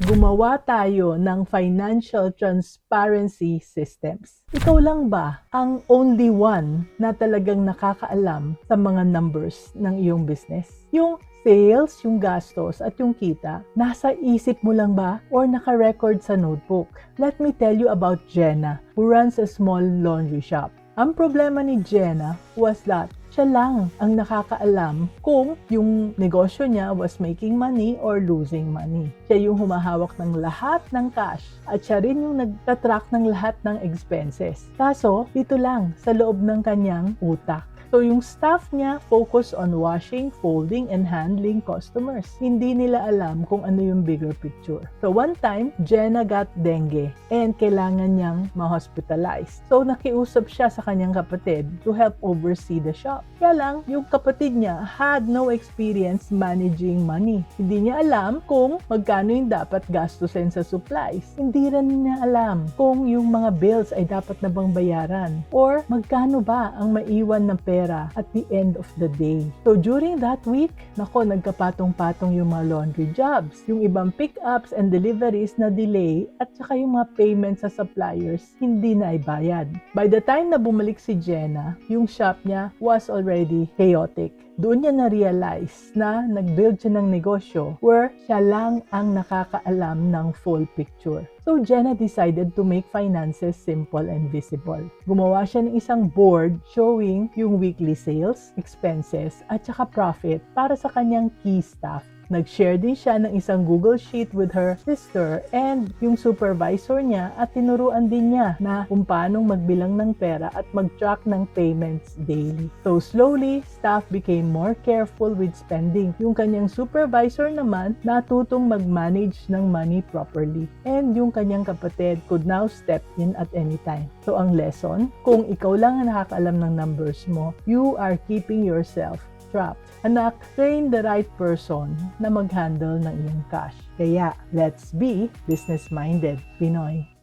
gumawa tayo ng financial transparency systems. Ikaw lang ba ang only one na talagang nakakaalam sa mga numbers ng iyong business? Yung sales, yung gastos, at yung kita, nasa isip mo lang ba or naka-record sa notebook? Let me tell you about Jenna, who runs a small laundry shop. Ang problema ni Jenna was that siya lang ang nakakaalam kung yung negosyo niya was making money or losing money. Siya yung humahawak ng lahat ng cash at siya rin yung nagtatrack ng lahat ng expenses. Kaso, dito lang sa loob ng kanyang utak. So yung staff niya focus on washing, folding, and handling customers. Hindi nila alam kung ano yung bigger picture. So one time, Jenna got dengue and kailangan niyang ma-hospitalize. So nakiusap siya sa kanyang kapatid to help oversee the shop. Kaya lang, yung kapatid niya had no experience managing money. Hindi niya alam kung magkano yung dapat gastusin sa supplies. Hindi rin niya alam kung yung mga bills ay dapat na bang bayaran or magkano ba ang maiwan na pera at the end of the day. So during that week, nagkapatong-patong yung mga laundry jobs. Yung ibang pick-ups and deliveries na delay at saka yung mga payments sa suppliers hindi na ibayad. By the time na bumalik si Jenna, yung shop niya was already chaotic. Doon niya na-realize na nag-build siya ng negosyo where siya lang ang nakakaalam ng full picture. So Jenna decided to make finances simple and visible. Gumawa siya ng isang board showing yung weekly sales, expenses, at saka profit para sa kanyang key staff. Nag-share din siya ng isang Google Sheet with her sister and yung supervisor niya at tinuruan din niya na kung paano magbilang ng pera at mag-track ng payments daily. So slowly, staff became more careful with spending. Yung kanyang supervisor naman natutong mag-manage ng money properly. And yung kanyang kapatid could now step in at any time. So ang lesson, kung ikaw lang ang nakakaalam ng numbers mo, you are keeping yourself trapped. Anak, train the right person na mag-handle ng iyong cash. Kaya, let's be business-minded, Pinoy.